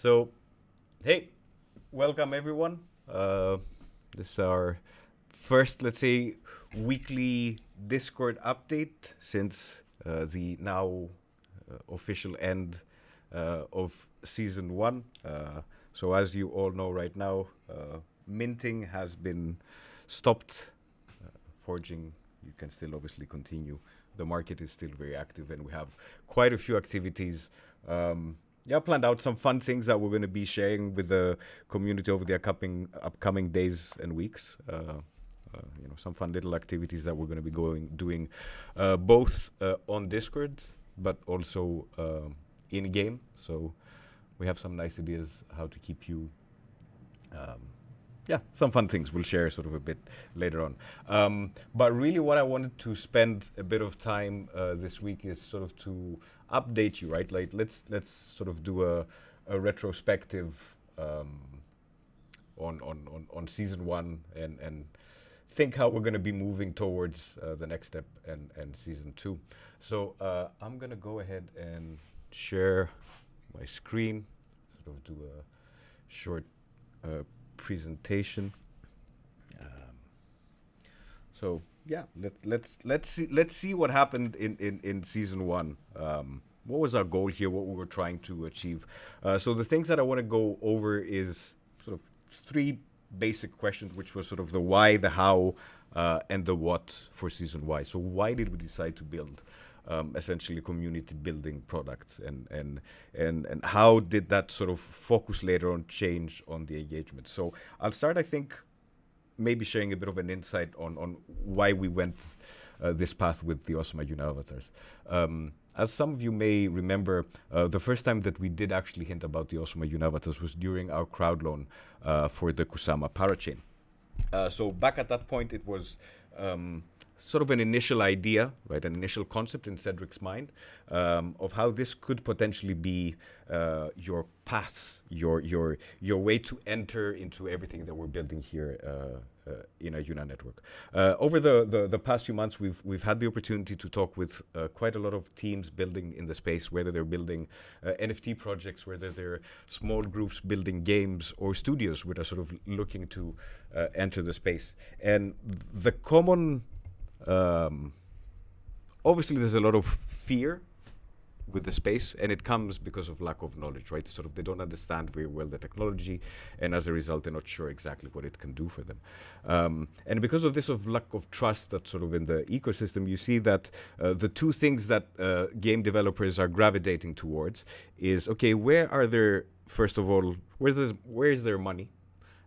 So, hey, welcome everyone. This is our first, let's say, weekly Discord update since the now official end of season one. So, as you all know right now, minting has been stopped. Forging, you can still obviously continue. The market is still very active, and we have quite a few activities. Planned out some fun things that we're going to be sharing with the community over the upcoming days and weeks. Some fun little activities that we're going to be doing both on Discord, but also in game. So we have some nice ideas how to keep you some fun things we'll share sort of a bit later on. But really, what I wanted to spend a bit of time this week is sort of to update you, right? Like, let's sort of do a retrospective on season one and think how we're going to be moving towards the next step and season two. So I'm going to go ahead and share my screen, sort of do a short presentation. So yeah, let's see what happened in season one. What was our goal here? What we were trying to achieve? So the things that I want to go over is sort of three basic questions, which was sort of the why, the how, and the what for season Y. So why did we decide to build essentially community building products, and how did that sort of focus later on change on the engagement? So I'll start, I think, maybe sharing a bit of an insight on why we went this path with the Awesome Ajuna Avatars. As some of you may remember, the first time that we did actually hint about the Awesome Ajuna Avatars was during our crowd loan for the Kusama parachain. So back at that point, it was sort of an initial idea, right, an initial concept in Cedric's mind of how this could potentially be your path, your way to enter into everything that we're building here in Ajuna Network. Over the past few months, we've had the opportunity to talk with quite a lot of teams building in the space, whether they're building NFT projects, whether they're small groups building games, or studios which are sort of looking to enter the space. And the common obviously, there's a lot of fear with the space, and it comes because of lack of knowledge, right? Sort of they don't understand very well the technology, and as a result, they're not sure exactly what it can do for them. And because of this of lack of trust that's sort of in the ecosystem, you see that the two things that game developers are gravitating towards is, okay, where are there, first of all, where is their money?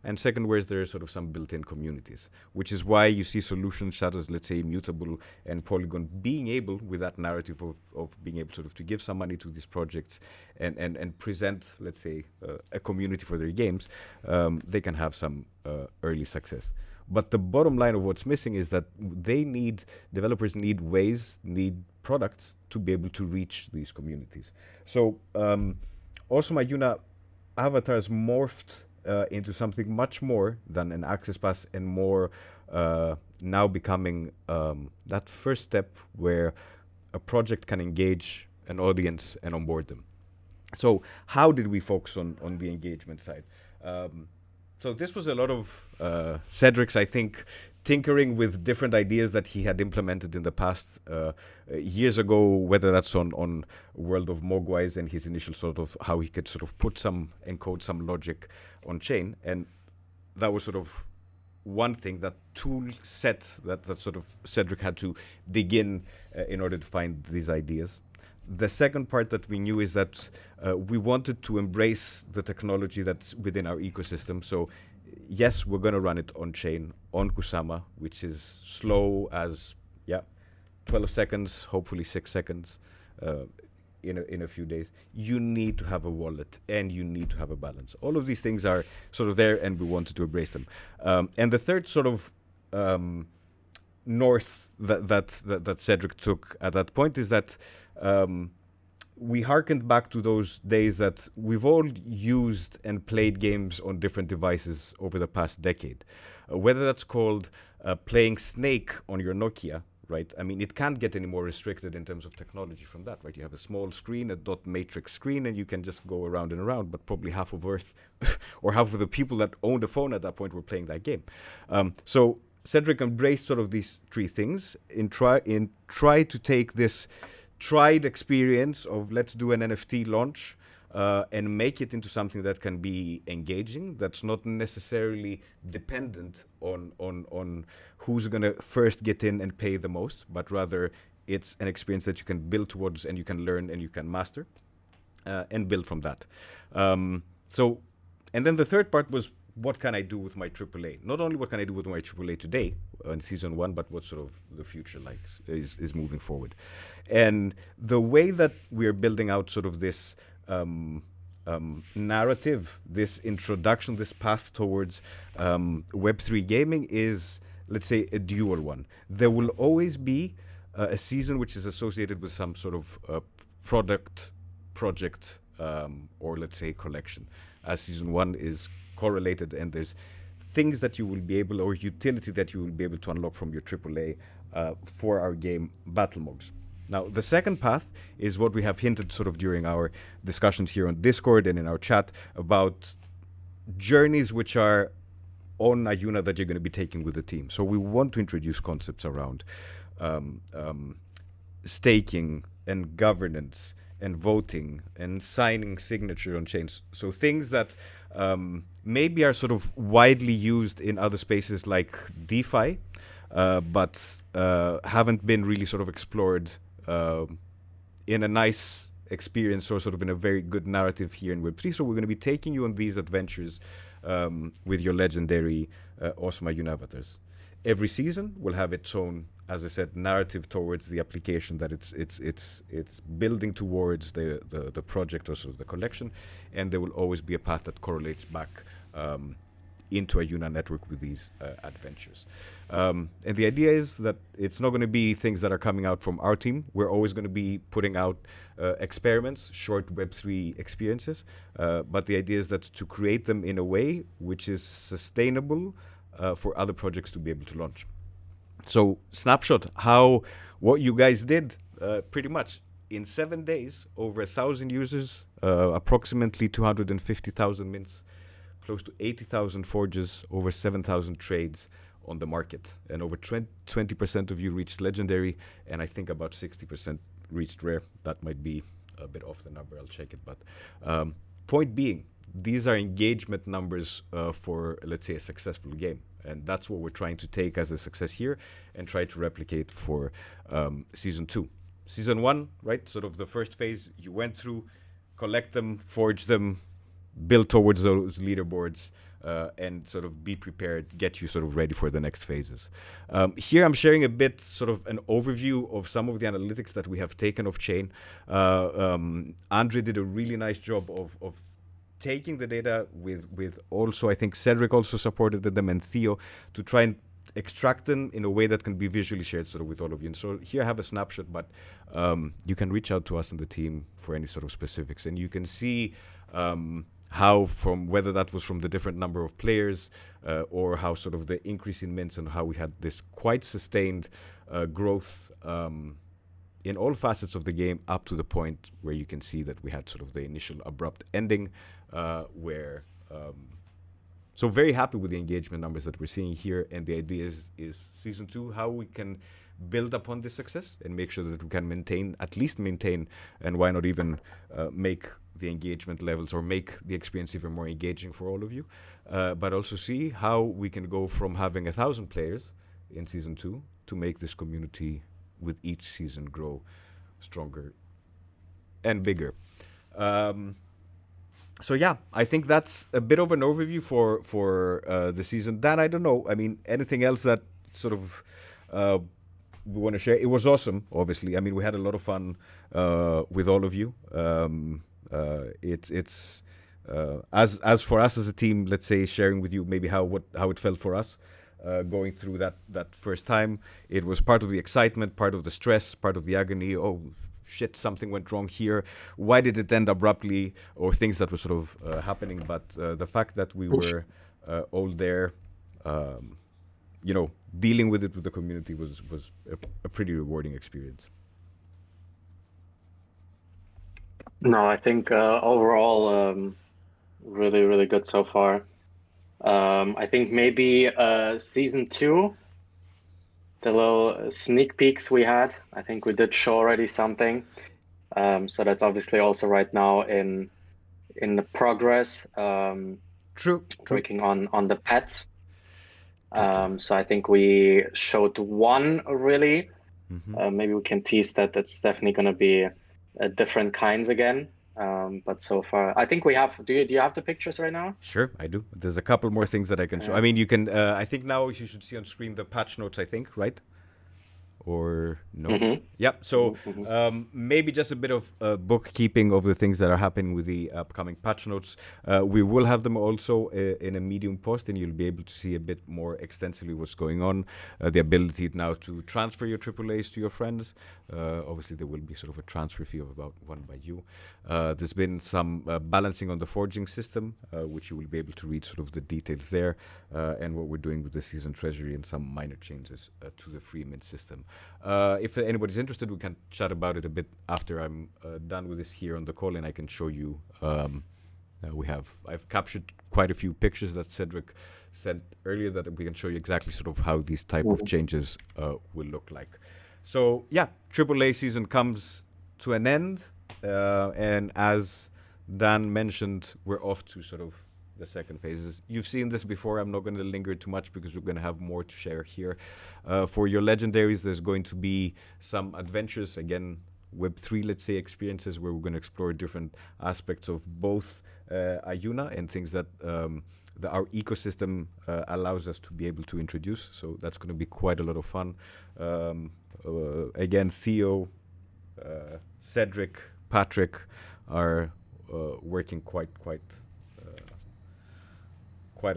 And second, where's there sort of some built-in communities, which is why you see solutions such as, let's say, Mutable and Polygon being able, with that narrative of being able sort of to give some money to these projects and present, let's say, a community for their games, they can have some early success. But the bottom line of what's missing is that developers need ways, need products to be able to reach these communities. So Awesome Ajuna Avatars morphed into something much more than an access pass, and more now becoming that first step where a project can engage an audience and onboard them. So how did we focus on the engagement side? So this was a lot of Cedric's, I think, tinkering with different ideas that he had implemented in the past years ago, whether that's on World of Mogwais and his initial sort of how he could sort of encode some logic on chain. And that was sort of one thing, that tool set that sort of Cedric had to dig in order to find these ideas. The second part that we knew is that we wanted to embrace the technology that's within our ecosystem. So yes, we're going to run it on chain, on Kusama, which is slow as 12 seconds, hopefully 6 seconds in a few days. You need to have a wallet, and you need to have a balance. All of these things are sort of there, and we wanted to embrace them. And the third sort of north that Cedric took at that point is that we harkened back to those days that we've all used and played games on different devices over the past decade. Whether that's called playing Snake on your Nokia, right? I mean, it can't get any more restricted in terms of technology from that, right? You have a small screen, a dot matrix screen, and you can just go around and around. But probably half of Earth, or half of the people that owned a phone at that point were playing that game. So Cedric embraced sort of these three things try to take this tried experience of let's do an NFT launch and make it into something that can be engaging, that's not necessarily dependent on who's going to first get in and pay the most, but rather it's an experience that you can build towards and you can learn and you can master and build from that. So, and then the third part was what can I do with my AAA? Not only what can I do with my AAA today in season one, but what sort of the future like is moving forward. And the way that we're building out sort of this narrative, this introduction, this path towards Web3 gaming is, let's say, a dual one. There will always be a season which is associated with some sort of product, project, or let's say collection. As season one is correlated and there's things that you will be able, or utility that you will be able to unlock from your AAA for our game Battlemogs. Now, the second path is what we have hinted sort of during our discussions here on Discord and in our chat about journeys which are on Ajuna that you're going to be taking with the team. So we want to introduce concepts around staking and governance and voting and signing signature on chains. So things that maybe are sort of widely used in other spaces like DeFi, but haven't been really sort of explored in a nice experience or sort of in a very good narrative here in Web3. So we're going to be taking you on these adventures with your legendary Awesome Ajuna Avatars. Every season will have its own, as I said, narrative towards the application that it's building towards the project or sort of the collection, and there will always be a path that correlates back into Ajuna Network with these adventures. And the idea is that it's not going to be things that are coming out from our team. We're always going to be putting out experiments, short Web3 experiences, but the idea is that to create them in a way which is sustainable for other projects to be able to launch. So snapshot what you guys did pretty much in 7 days, over 1,000 users, approximately 250,000 mints, close to 80,000 forges, over 7,000 trades on the market, and over 20% of you reached legendary, and I think about 60% reached rare. That might be a bit off the number, I'll check it, but point being, these are engagement numbers for, let's say, a successful game. And that's what we're trying to take as a success here and try to replicate for season 2. Season 1, right, sort of the first phase you went through, collect them, forge them, build towards those leaderboards, and sort of be prepared, get you sort of ready for the next phases. Here I'm sharing a bit sort of an overview of some of the analytics that we have taken off chain. Andre did a really nice job of taking the data with also, I think Cedric also supported them, and Theo, to try and extract them in a way that can be visually shared sort of with all of you. And so here I have a snapshot, but you can reach out to us in the team for any sort of specifics. And you can see how, from whether that was from the different number of players or how sort of the increase in mints and how we had this quite sustained growth in all facets of the game, up to the point where you can see that we had sort of the initial abrupt ending where so very happy with the engagement numbers that we're seeing here, and the idea is season 2, how we can build upon this success and make sure that we can at least maintain, and why not even make the engagement levels or make the experience even more engaging for all of you, but also see how we can go from having 1,000 players in season 2 to make this community with each season grow stronger and bigger. So yeah, I think that's a bit of an overview for the season. Dan, I don't know. I mean, anything else that sort of we want to share? It was awesome, obviously. I mean, we had a lot of fun with all of you. It's as for us as a team, let's say, sharing with you maybe how it felt for us. Going through that first time, it was part of the excitement, part of the stress, part of the agony. Oh shit, something went wrong here. Why did it end abruptly? Or things that were sort of happening. But the fact that we were all there dealing with it with the community was a pretty rewarding experience. No, I think overall really, really good so far. I think maybe season 2, the little sneak peeks we had, I think we did show already something. So that's obviously also right now in the progress, True. working on the pets. True. So I think we showed one really. Mm-hmm. Maybe we can tease that that's definitely going to be different kinds again. But so far, I think we have. Do you have the pictures right now? Sure, I do. There's a couple more things that I can show. I Yeah. mean, you can. I think now you should see on screen the patch notes. I think, right? Or no? Mm-hmm. Yep. So Mm-hmm. maybe just a bit of bookkeeping of the things that are happening with the upcoming patch notes. We will have them also in a Medium post, and you'll be able to see a bit more extensively what's going on. The ability now to transfer your AAAs to your friends. Obviously, there will be sort of a transfer fee of about one by you. There's been some balancing on the forging system, which you will be able to read sort of the details there, and what we're doing with the season treasury and some minor changes to the free mint system. If anybody's interested, we can chat about it a bit after I'm done with this here on the call, and I can show you. I've captured quite a few pictures that Cedric said earlier that we can show you exactly sort of how these type of changes will look like. So yeah, AAA season comes to an end, and as Dan mentioned, we're off to sort of the second phases. You've seen this before. I'm not going to linger too much because we're going to have more to share here. For your legendaries, there's going to be some adventures, again, Web3, let's say, experiences where we're going to explore different aspects of both Ajuna and things that our ecosystem allows us to be able to introduce. So that's going to be quite a lot of fun. Again, Theo, Cedric, Patrick are working quite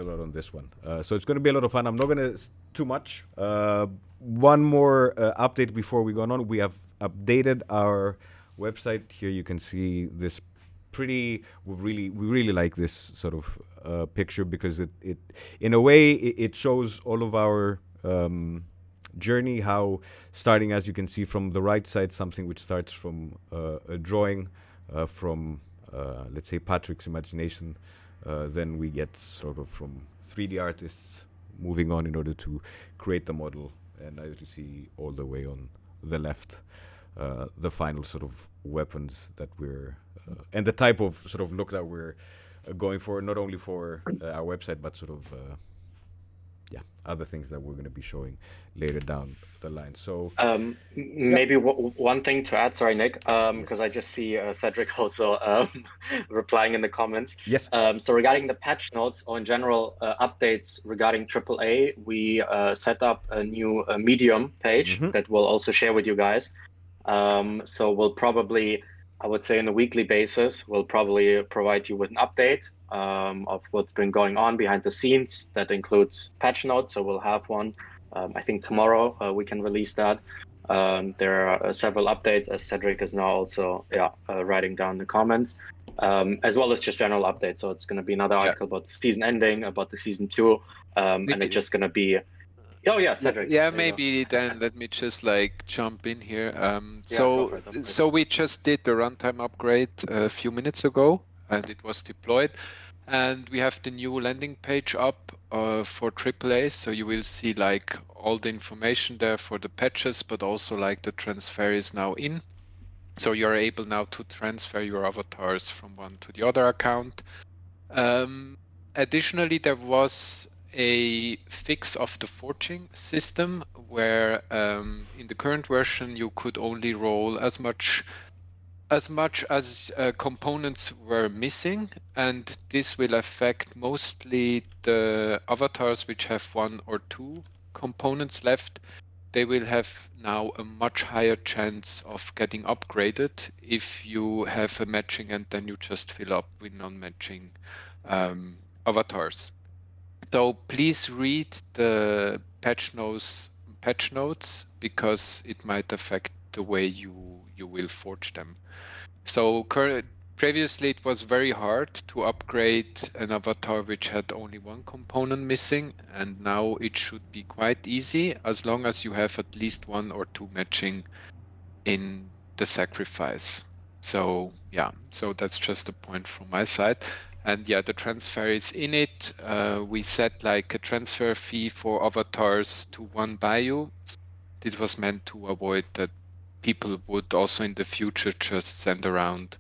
a lot on this one. So it's going to be a lot of fun. I'm not going to too much. One more update before we go on. We have updated our website. Here you can see this pretty. We really like this sort of picture because it in a way it shows all of our journey. How starting, as you can see from the right side, something which starts from a drawing from let's say Patrick's imagination. Then we get sort of from 3D artists moving on in order to create the model. And as you see all the way on the left, the final sort of weapons that we're, and the type of sort of look that we're going for, not only for our website, but sort of, other things that we're going to be showing later down the line. So, yeah. Maybe one thing to add, sorry, Nick, because Yes. I just see Cedric also replying in the comments. Yes. So regarding the patch notes or in general updates regarding AAA, we set up a new Medium page Mm-hmm. that we'll also share with you guys. So we'll probably, I would say on a weekly basis, we'll probably provide you with an update of what's been going on behind the scenes. That includes patch notes, so we'll have one. I think tomorrow we can release that. There are several updates, as Cedric is now also writing down the comments, as well as just general updates. So it's going to be another article about the season ending, about the season 2, and it's just going to be. Oh yeah, Cedric. Yeah, maybe then let me just like jump in here. Go for it. So we just did the runtime upgrade a few minutes ago, and it was deployed. And we have the new landing page up for AAA, so you will see like all the information there for the patches, but also like the transfer is now in. So you're able now to transfer your avatars from one to the other account. Additionally, there was a fix of the forging system where in the current version you could only roll as much as components were missing, and this will affect mostly the avatars which have 1 or 2 components left. They will have now a much higher chance of getting upgraded if you have a matching and then you just fill up with non-matching avatars. So please read the patch notes because it might affect the way you will forge them. So Previously, it was very hard to upgrade an avatar which had only one component missing, and now it should be quite easy as long as you have at least one or two matching in the sacrifice. So yeah, so that's just a point from my side. And yeah, the transfer is in it. We set like a transfer fee for avatars to one Bayou. This was meant to avoid that people would also in the future just send around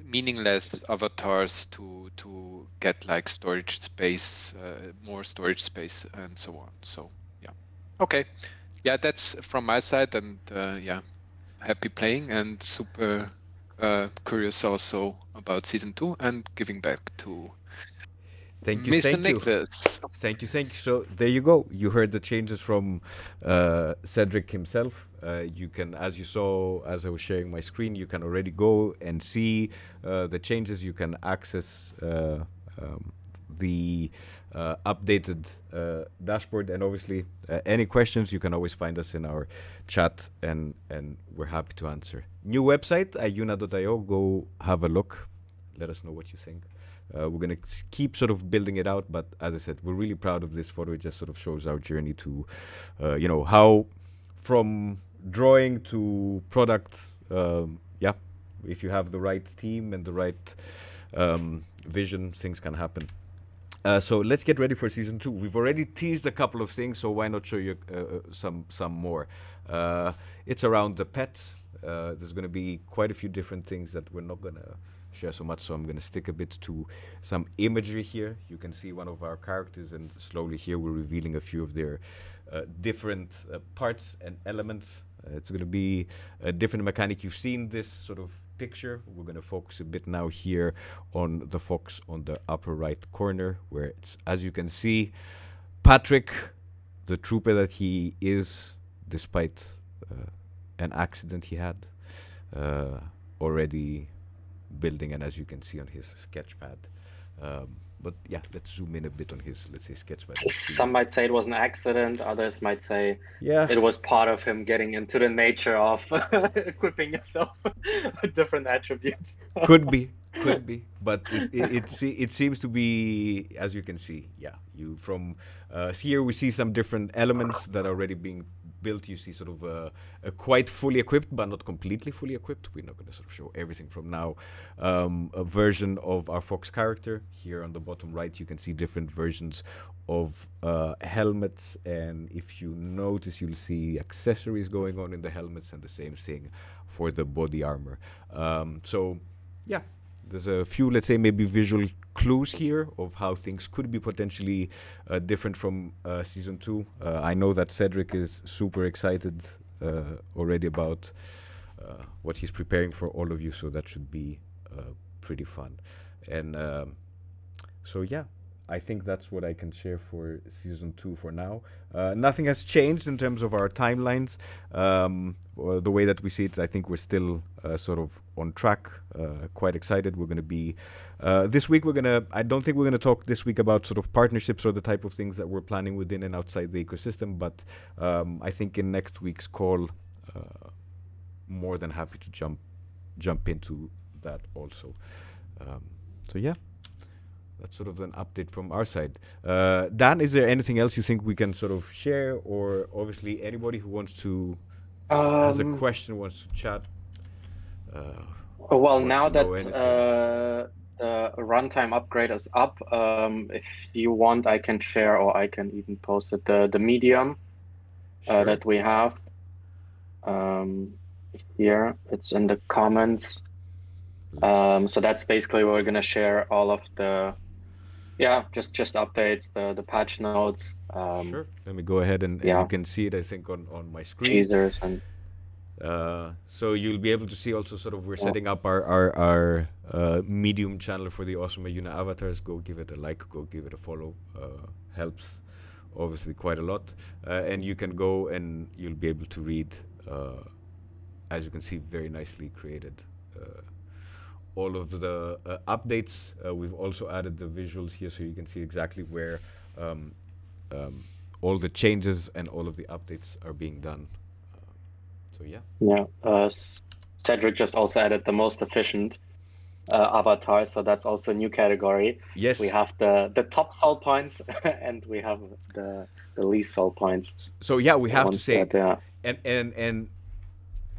meaningless avatars to get like storage space, more storage space and so on. So yeah. Okay. Yeah, that's from my side, and happy playing and super curious also about season 2 and giving back to Thank you, Mr. thank you. Nicholas. Thank you, thank you. So there you go. You heard the changes from Cedric himself. You can, as you saw, as I was sharing my screen, you can already go and see the changes. You can access the updated dashboard, and obviously, any questions you can always find us in our chat, and we're happy to answer. New website, ayuna.io. Go have a look. Let us know what you think. We're going to keep sort of building it out, but as I said, we're really proud of this photo. It just sort of shows our journey to, how from drawing to product, if you have the right team and the right vision, things can happen. So let's get ready for season 2. We've already teased a couple of things, so why not show you some more? It's around the pets. There's going to be quite a few different things that we're not going to share so much, so I'm going to stick a bit to some imagery here. You can see one of our characters, and slowly here we're revealing a few of their different parts and elements. It's going to be a different mechanic. You've seen this sort of picture. We're going to focus a bit now here on the fox on the upper right corner, where it's, as you can see, Patrick, the trooper that he is, despite an accident he had, already building, and as you can see on his sketch pad. But yeah, let's zoom in a bit on his, let's say, sketch pad. Some might say it was an accident. Others might say Yeah, it was part of him getting into the nature of equipping yourself with different attributes. could be, but it seems to be, as you can see, you from here we see some different elements that are already being built. You see sort of a quite fully equipped, but not completely fully equipped. We're not going to sort of show everything from now. A version of our fox character here on the bottom right. You can see different versions of helmets, and if you notice, you'll see accessories going on in the helmets, and the same thing for the body armor. So yeah, there's a few, let's say, maybe visual clues here of how things could be potentially different from season 2. I know that Cedric is super excited already about what he's preparing for all of you, so that should be pretty fun. And so yeah, I think that's what I can share for season 2 for now. Nothing has changed in terms of our timelines. The way that we see it, I think we're still sort of on track. Quite excited. We're going to be this week. I don't think we're going to talk this week about sort of partnerships or the type of things that we're planning within and outside the ecosystem. But I think in next week's call, more than happy to jump into that also. So yeah. That's sort of an update from our side. Dan, is there anything else you think we can sort of share, or obviously anybody who wants to has a question, wants to chat? Well, now that the runtime upgrade is up, if you want, I can share, or I can even post it, the medium that we have. Here, it's in the comments. So that's basically where we're going to share all of the just updates, the patch notes. Sure. Let me go ahead and you can see it, I think, on my screen. Teasers and so you'll be able to see also sort of we're setting up our Medium channel for the Awesome Ajuna Avatars. Go give it a like, go give it a follow. Helps obviously quite a lot. And you can go and you'll be able to read, as you can see, very nicely created all of the updates. We've also added the visuals here so you can see exactly where all the changes and all of the updates are being done. So yeah. Cedric just also added the most efficient avatar. So that's also a new category. Yes. We have the top soul points and we have the least soul points. So yeah, we The have to ones say, that and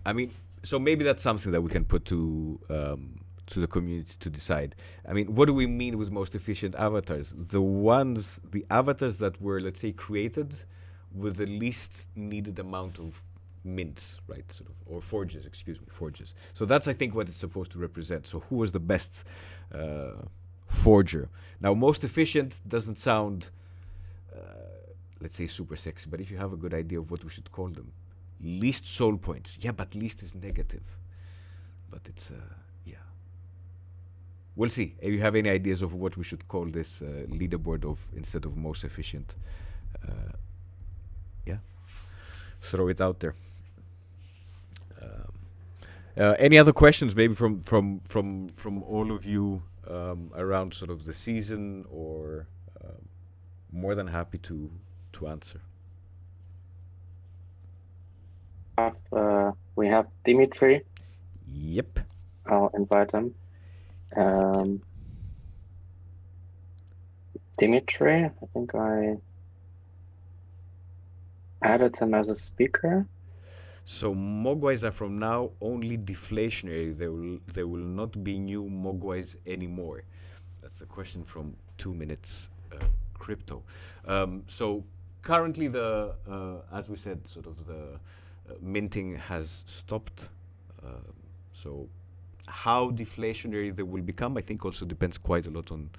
I mean, so maybe that's something that we can put to the community to decide. I mean, what do we mean with most efficient avatars? The avatars that were, let's say, created with the least needed amount of mints, right? Sort of, or forges, excuse me, forges. So that's, I think, what it's supposed to represent. So who was the best forger? Now, most efficient doesn't sound, let's say, super sexy, but if you have a good idea of what we should call them, least soul points. Yeah, but least is negative. But it's, yeah. We'll see. If you have any ideas of what we should call this leaderboard of instead of most efficient, yeah, throw it out there. Any other questions, maybe from all of you around sort of the season, or more than happy to answer. we have Dimitri. Yep. I'll invite him. Dimitri, I think I added him as a speaker. So Mogwais are from now only deflationary. There will not be new Mogwais anymore. That's the question from 2 minutes crypto. So currently as we said, sort of the minting has stopped. So how deflationary they will become, I think, also depends quite a lot on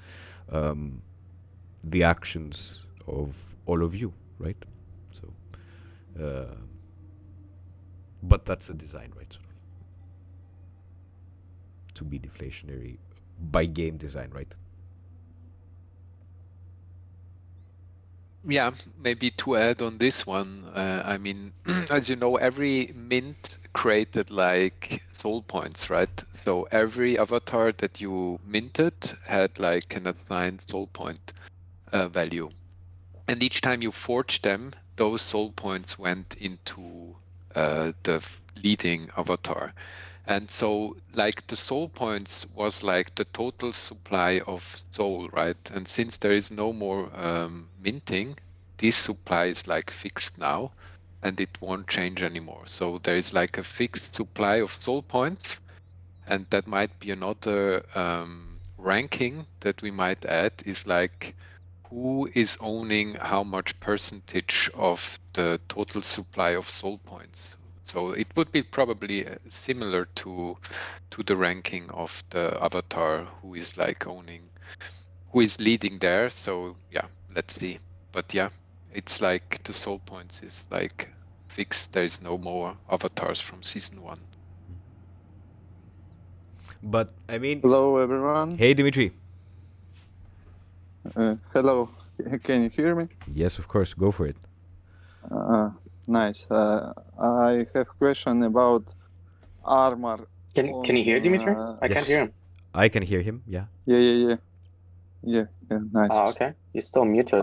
the actions of all of you, right? So, but that's the design, right? Sort of to be deflationary by game design, right? Yeah, maybe to add on this one, I mean, as you know, every mint created like soul points, right? So every avatar that you minted had like an assigned soul point value. And each time you forged them, those soul points went into the leading avatar. And so like the soul points was like the total supply of soul, right? And since there is no more minting, this supply is like fixed now and it won't change anymore. So there is like a fixed supply of soul points, and that might be another ranking that we might add is like who is owning how much percentage of the total supply of soul points. So it would be probably similar to the ranking of the avatar who is like owning, who is leading there. So yeah, let's see. But yeah, it's like the soul points is like fixed. There is no more avatars from season 1. But I mean, Hello, everyone. hey, Dimitri. Hello. Can you hear me? Yes, of course. Go for it. Nice. I have question about armor. Can you hear Dimitri? I Yes. can't hear him. I can hear him. Yeah. Yeah. Nice. Okay. You're still muted.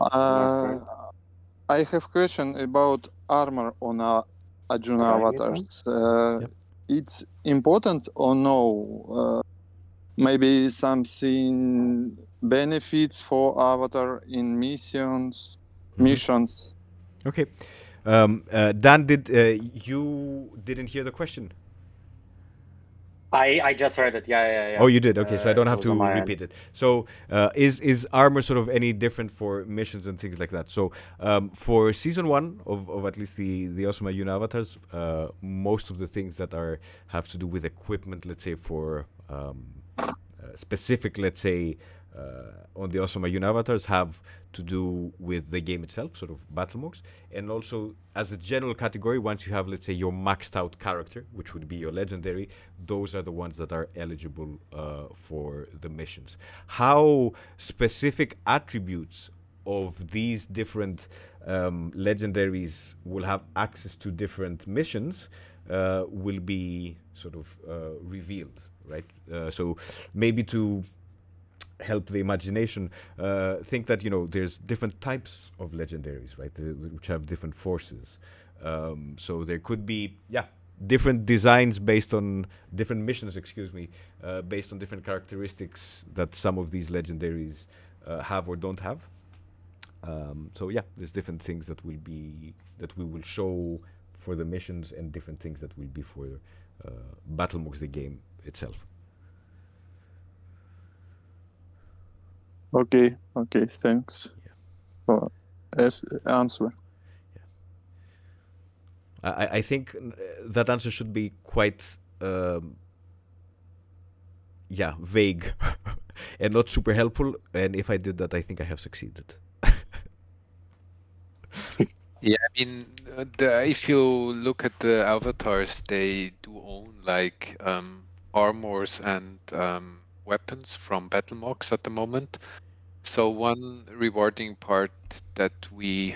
I have question about armor on Ajuna Okay, Avatars. Yep. It's important or no? Maybe something benefits for avatar in missions. Okay. Dan, you didn't hear the question? I just heard it. Yeah. Oh, you did. Okay, so I don't have it was on to my repeat it. So, is armor sort of any different for missions and things like that? So, for season 1 of at least the Awesome Ajuna Avatars, most of the things that have to do with equipment, let's say for specific, let's say, on the Awesome Ajuna Avatars have to do with the game itself, sort of battle modes, and also as a general category, once you have, let's say, your maxed out character, which would be your legendary, those are the ones that are eligible for the missions. How specific attributes of these different legendaries will have access to different missions will be sort of revealed, right? So maybe to help the imagination, think that there's different types of legendaries, right, which have different forces. So there could be different designs based on different missions, excuse me, based on different characteristics that some of these legendaries have or don't have. So yeah, there's different things that will be that we will show for the missions, and different things that will be for Battlemox, the game itself. Okay, thanks Yeah. for answer. I think that answer should be quite vague and not super helpful. And if I did that, I think I have succeeded. Yeah, I mean, if you look at the avatars, they do own like armors and weapons from Battlemox at the moment. So one rewarding part that we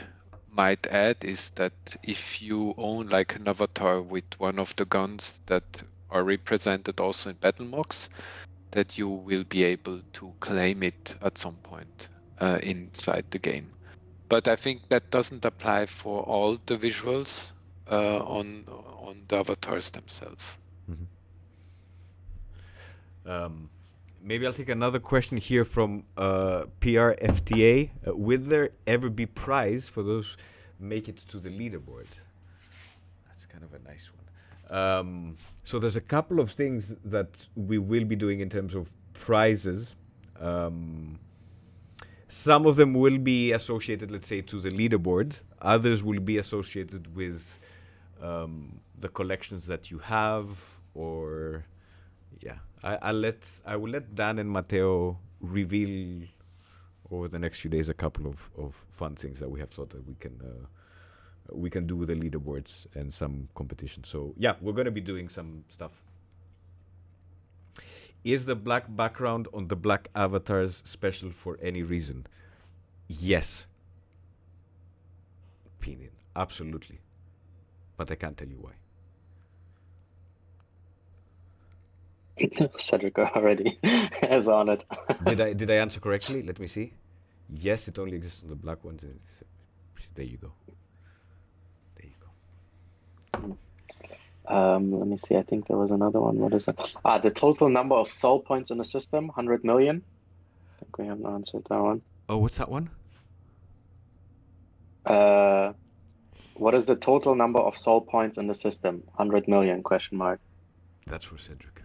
might add is that if you own like an avatar with one of the guns that are represented also in Battlemox, that you will be able to claim it at some point inside the game. But I think that doesn't apply for all the visuals on the avatars themselves. Maybe I'll take another question here from PRFTA. Will there ever be prize for those make it to the leaderboard? That's kind of a nice one. So there's a couple of things that we will be doing in terms of prizes. Some of them will be associated, let's say, to the leaderboard. Others will be associated with the collections that you have, or yeah. I will let Dan and Matteo reveal over the next few days a couple of fun things that we have thought that we can do with the leaderboards and some competition. So yeah, we're going to be doing some stuff. Is the black background on the black avatars special for any reason? Yes. Opinion. Absolutely. But I can't tell you why. Cedric already is on it. Did I answer correctly? Let me see. Yes, it only exists on the black ones. There you go. There you go. Let me see. I think there was another one. What is it? The total number of soul points in the system, 100 million. I think we haven't answered that one. Oh, what's that one? What is the total number of soul points in the system? 100 million, question mark. That's for Cedric.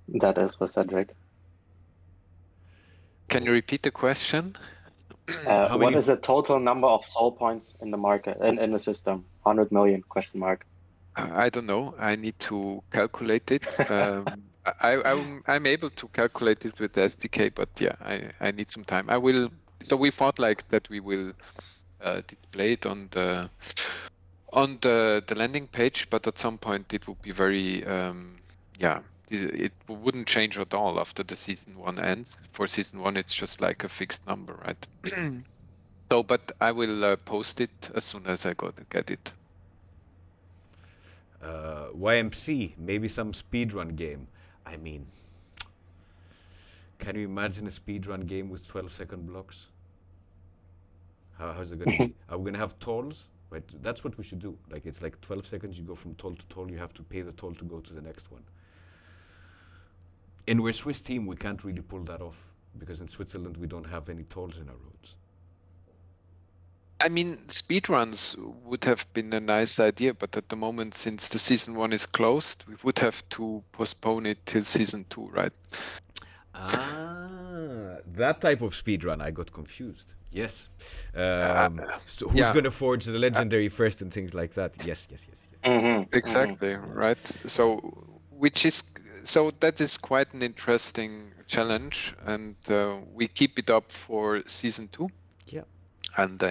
That is for Cedric. Can you repeat the question? What is the total number of soul points in the market, in the system? 100 million, question mark. I don't know. I need to calculate it. I'm able to calculate it with the SDK, but yeah, I need some time. I will. So we thought like that we will display it on the landing page, but at some point it would be very it wouldn't change at all after the season 1 ends. For season 1, it's just like a fixed number, right? So, but I will post it as soon as I get it. YMC, maybe some speedrun game. I mean, can you imagine a speedrun game with 12-second blocks? How's it going to be? Are we going to have tolls? Right, that's what we should do. Like, it's like 12 seconds, you go from toll to toll, you have to pay the toll to go to the next one. And we're a Swiss team, we can't really pull that off, because in Switzerland we don't have any tolls in our roads. I mean, speedruns would have been a nice idea, but at the moment, since the season 1 is closed, we would have to postpone it till season 2, right? That type of speedrun, I got confused. Yes. So who's going to forge the legendary first and things like that? Yes. Mm-hmm. Exactly, right? So, that is quite an interesting challenge, and we keep it up for season 2. Yeah. And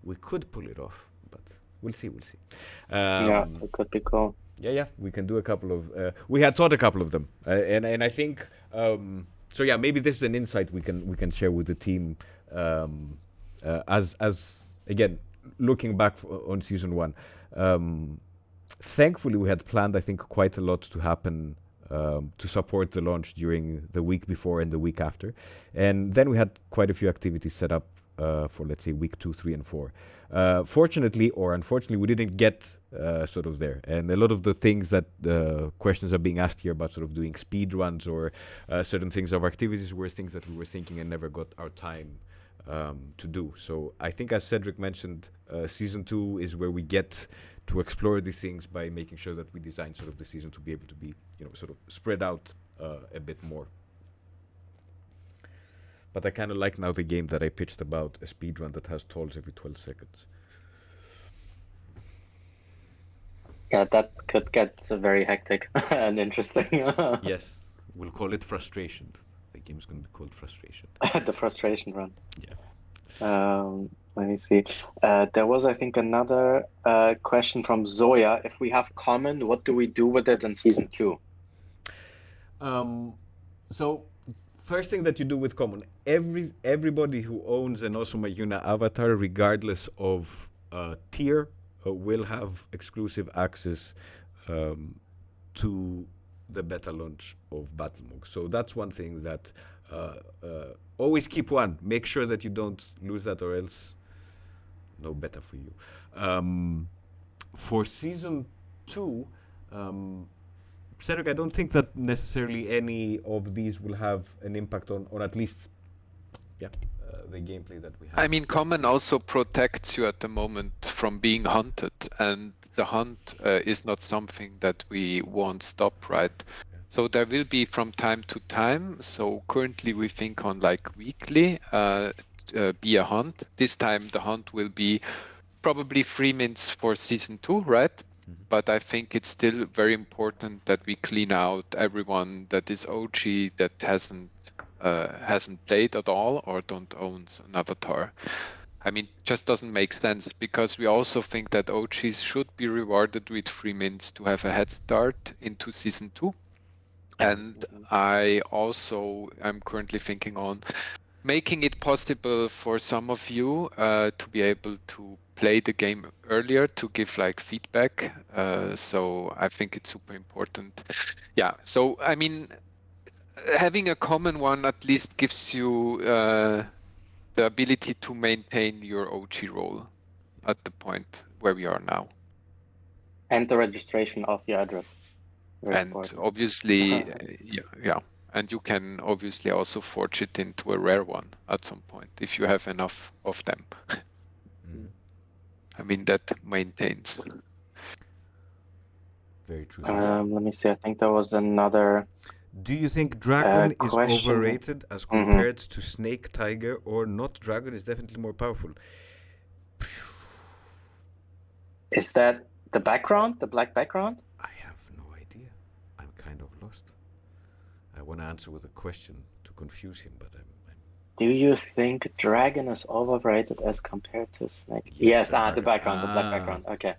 we could pull it off, but we'll see. Yeah, it could be cool. Yeah, we can do a couple of. We had thought a couple of them, and I think so. Yeah, maybe this is an insight we can share with the team. As again, looking back on season 1, thankfully we had planned, I think, quite a lot to happen to support the launch during the week before and the week after, and then we had quite a few activities set up for let's say week 2, 3, and 4. Fortunately or unfortunately, we didn't get sort of there, and a lot of the things that questions are being asked here about sort of doing speed runs or certain things of activities were things that we were thinking and never got our time to do. So I think, as Cedric mentioned, season 2 is where we get to explore these things by making sure that we design sort of the season to be able to be, sort of spread out a bit more. But I kind of like now the game that I pitched about a speed run that has tolls every 12 seconds. Yeah, that could get very hectic and interesting. Yes, we'll call it frustration. The game's going to be called Frustration. The frustration run. Yeah. Let me see. There was, I think, another question from Zoya. If we have common, what do we do with it in season 2? So first thing that you do with common, everybody who owns an Awesome Ajuna avatar, regardless of tier, will have exclusive access to the beta launch of Battlemog. So that's one thing that always keep one. Make sure that you don't lose that, or else no beta for you. For season 2, Cedric, I don't think that necessarily any of these will have an impact on at least, the gameplay that we have. I mean, common also protects you at the moment from being hunted, and the hunt is not something that we won't stop, right? Yeah. So there will be from time to time. So currently we think on like weekly be a hunt. This time the hunt will be probably 3 minutes for season 2, right? Mm-hmm. But I think it's still very important that we clean out everyone that is OG that hasn't played at all or don't own an avatar. I mean, just doesn't make sense, because we also think that OGs should be rewarded with 3 minutes to have a head start into season 2. And I'm currently thinking on making it possible for some of you to be able to play the game earlier, to give like feedback. So I think it's super important. Yeah. So I mean, having a common one at least gives you the ability to maintain your OG role at the point where we are now. And the registration of your address. Very And important. obviously, yeah. And you can obviously also forge it into a rare one at some point if you have enough of them. Mm-hmm. I mean, that maintains. Very true. Let me see. I think there was another. Do you think Dragon is question. overrated as compared to Snake, Tiger, or not? Dragon is definitely more powerful. Is that the background, the black background? I have no idea. I'm kind of lost. I want to answer with a question to confuse him, but I'm Do you think Dragon is overrated as compared to Snake? Yes, Yes, the the background, the black background. Okay.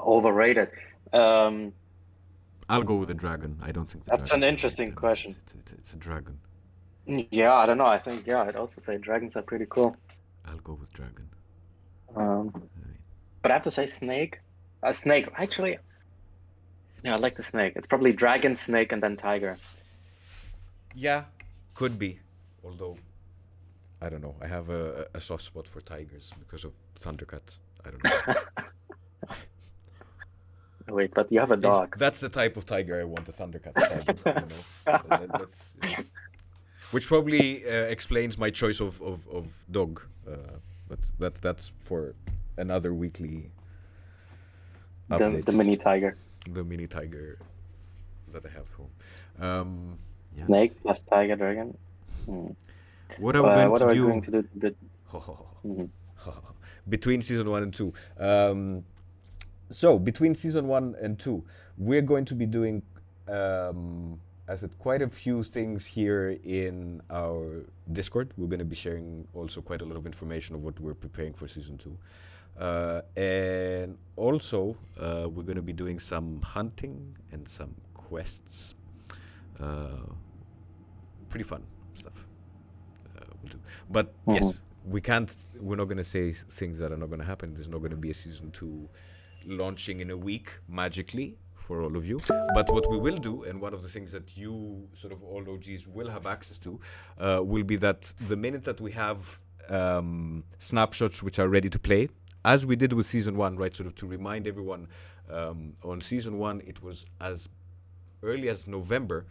Overrated. I'll go with the dragon. I don't think the That's an dragon's interesting overrated. question. It's a dragon. Yeah, I don't know. I think, I'd also say dragons are pretty cool. I'll go with dragon. But I have to say snake. Snake, actually. Yeah, I like the snake. It's probably dragon, snake, and then tiger. Yeah, could be. Although, I don't know. I have a soft spot for tigers because of Thundercats. I don't know. Wait, but you have a dog. That's the type of tiger I want, a Thundercat tiger. Which probably explains my choice of dog. But that's for another weekly update. The mini tiger. The mini tiger that I have home. Snake plus tiger dragon. What are we going to do? Going to do? Between season 1 and 2. So between season 1 and 2, we're going to be doing quite a few things here in our Discord. We're going to be sharing also quite a lot of information of what we're preparing for season 2. And also, we're going to be doing some hunting and some quests. Pretty fun stuff. We'll do. But yes, we're not going to say things that are not going to happen. There's not going to be a season 2 launching in a week magically for all of you. But what we will do, and one of the things that you sort of all OGs will have access to, will be that the minute that we have snapshots which are ready to play, as we did with season 1, right? Sort of to remind everyone, on season 1, it was as early as November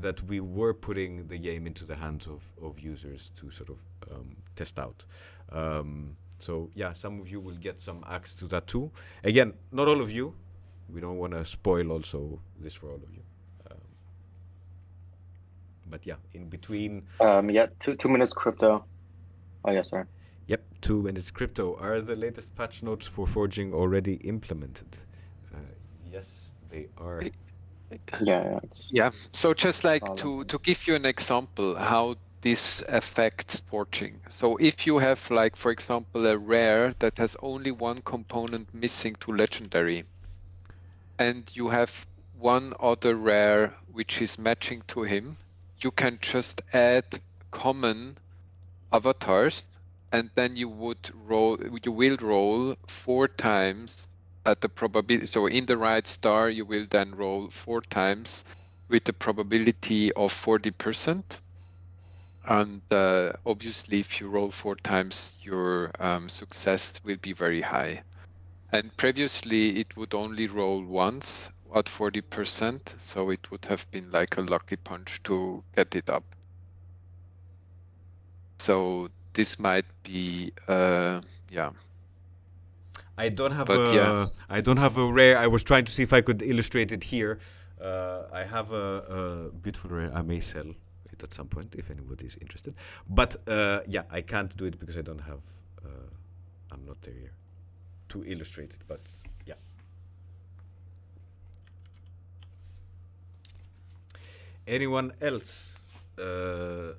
that we were putting the game into the hands of users to sort of test out. So yeah, some of you will get some access to that too. Again, not all of you. We don't want to spoil also this for all of you. But yeah, in between. Yeah, 2 minutes crypto. Oh yeah, sorry. Yep, 2 minutes crypto. Are the latest patch notes for forging already implemented? Yes, they are. Yeah. So just like all to of give you an example how this affects forging. So if you have, like, for example, a rare that has only one component missing to legendary, and you have one other rare which is matching to him, you can just add common avatars, and then you will roll 4 times at the probability. So in the right star, you will then roll 4 times with the probability of 40%. And obviously, if you roll 4 times, your success will be very high. And previously, it would only roll once at 40%, so it would have been like a lucky punch to get it up. So this might be, yeah. I don't have But yeah. I don't have a rare. I was trying to see if I could illustrate it here. I have a beautiful rare. I may sell it at some point if anybody is interested. But yeah, I can't do it because I don't have. I'm not there here to illustrate it. But yeah. Anyone else? Any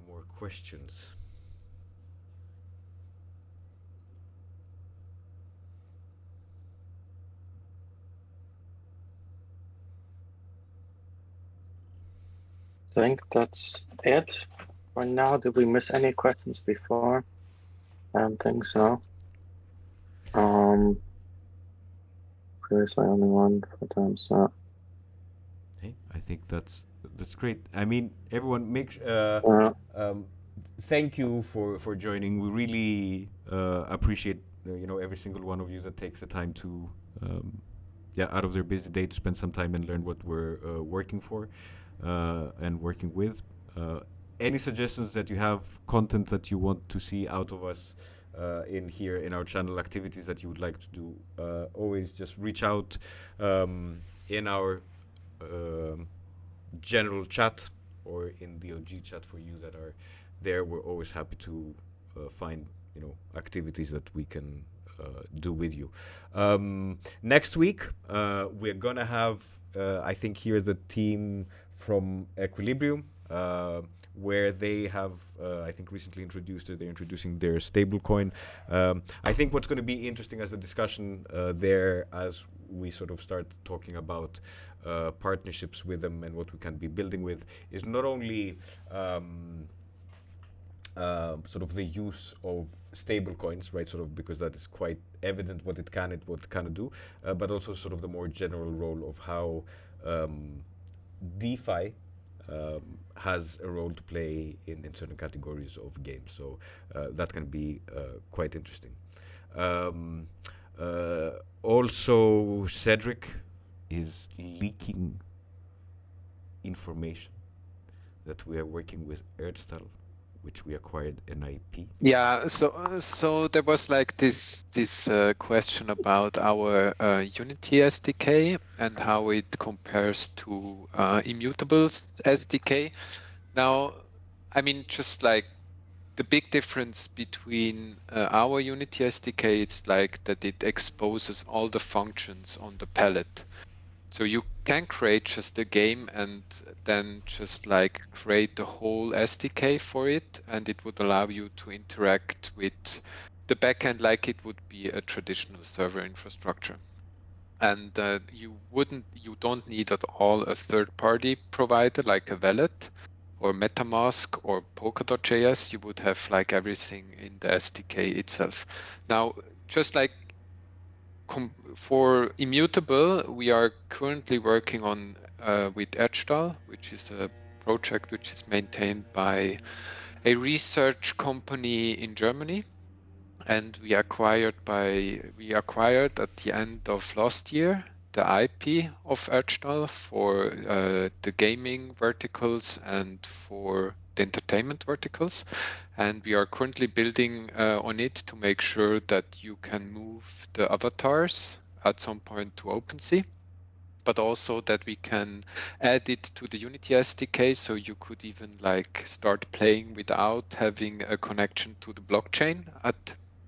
more questions? I think that's it for now. Did we miss any questions before? I don't think so. Previously only one for time, so. Hey, I think that's great. I mean, everyone, thank you for joining. We really appreciate every single one of you that takes the time to out of their busy day to spend some time and learn what we're working for and working with. Any suggestions that you have, content that you want to see out of us in here in our channel, activities that you would like to do, always just reach out in our general chat or in the OG chat for you that are there. We're always happy to find activities that we can do with you. Next week we're gonna have I think here the team from Equilibrium, where they have I think recently introduced it. They're introducing their stablecoin. I think what's going to be interesting as a discussion there, as we sort of start talking about partnerships with them and what we can be building with, is not only sort of the use of stable coins, right? Sort of because that is quite evident what it can do, but also sort of the more general role of how DeFi has a role to play in certain categories of games. So that can be quite interesting. Also, Cedric is leaking information that we are working with Erdstall, which we acquired an IP. Yeah, so there was like this question about our Unity SDK and how it compares to Immutable's SDK. Now, I mean, just like the big difference between our Unity SDK, it's like that it exposes all the functions on the palette. So you can create just a game and then just like create the whole SDK for it, and it would allow you to interact with the backend like it would be a traditional server infrastructure. And you don't need at all a third-party provider like a wallet or MetaMask or Polkadot.js. You would have like everything in the SDK itself. Now, just like For immutable, we are currently working on with Edgedal, which is a project which is maintained by a research company in Germany, and we acquired at the end of last year the IP of Edgedal for the gaming verticals and for the entertainment verticals, and we are currently building on it to make sure that you can move the avatars at some point to OpenSea, but also that we can add it to the Unity SDK, so you could even like start playing without having a connection to the blockchain at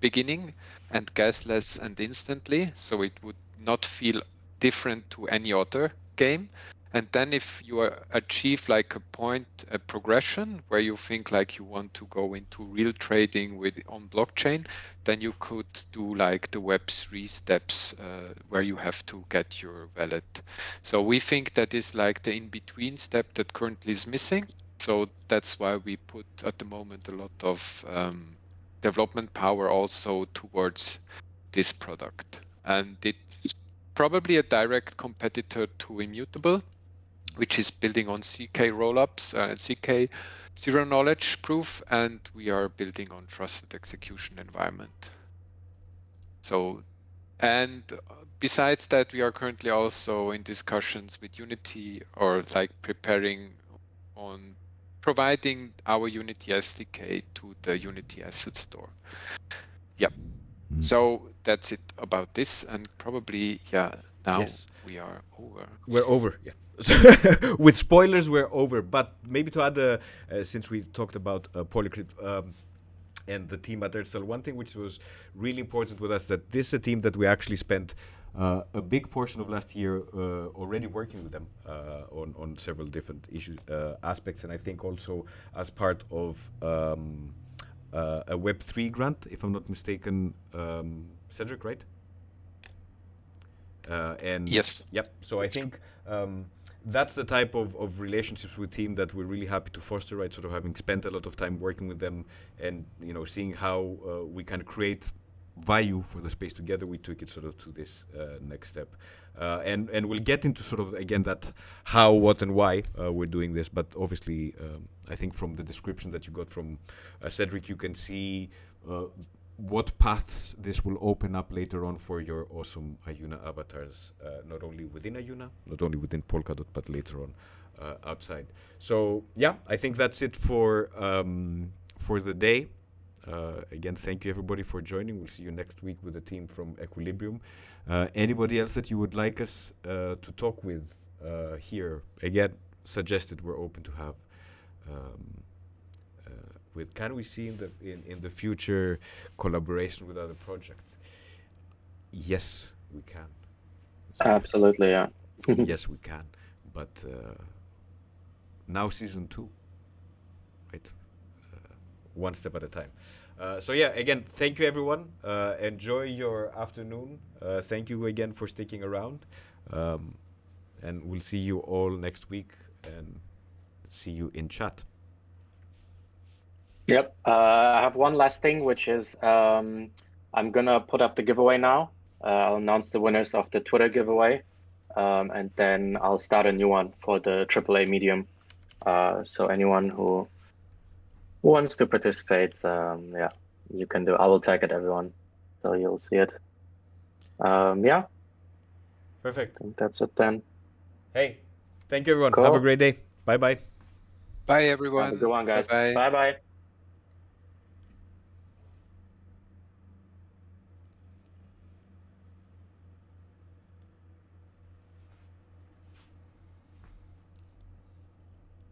beginning, and gasless and instantly, so it would not feel different to any other game. And then if you achieve like a progression where you think like you want to go into real trading on blockchain, then you could do like the Web3 steps where you have to get your wallet. So we think that is like the in-between step that currently is missing. So that's why we put at the moment a lot of development power also towards this product. And it's probably a direct competitor to Immutable, which is building on CK rollups, CK zero knowledge proof, and we are building on trusted execution environment. So, and besides that, we are currently also in discussions with Unity, or like preparing on providing our Unity SDK to the Unity Asset Store. Yep. So that's it about this, and probably now we are over. We're over, yeah. With spoilers, we're over. But maybe to add, since we talked about Polkadot and the team at Erstal, one thing which was really important with us, that this is a team that we actually spent a big portion of last year already working with them on several different issues, aspects, and I think also as part of a Web3 grant, if I'm not mistaken, Cedric, right? And yes. Yep. So I think that's the type of relationships with team that we're really happy to foster, right? Sort of having spent a lot of time working with them, and seeing how we can create value for the space together, we took it sort of to this next step, and we'll get into sort of again that how, what, and why we're doing this. But obviously, I think from the description that you got from Cedric, you can see what paths this will open up later on for your awesome Ajuna avatars, not only within Ajuna, not only within Polkadot, but later on outside. So yeah, I think that's it for the day. Again, thank you everybody for joining. We'll see you next week with the team from Equilibrium. Anybody else that you would like us to talk with here? Again, suggested we're open to have. Can we see in the future collaboration with other projects? Yes, we can. Absolutely, yeah. Yes, we can. But now season 2, right? One step at a time. So yeah, again, thank you everyone. Enjoy your afternoon. Thank you again for sticking around. And we'll see you all next week, and see you in chat. Yep. I have one last thing, which is I'm gonna put up the giveaway now. I'll announce the winners of the Twitter giveaway, and then I'll start a new one for the AAA medium. So anyone who wants to participate, yeah, you can do. I will tag it, everyone, so you'll see it. Yeah. Perfect. I think that's it then. Hey, thank you everyone. Cool. Have a great day. Bye bye. Bye everyone. Have a good one, guys. Bye-bye. Bye bye.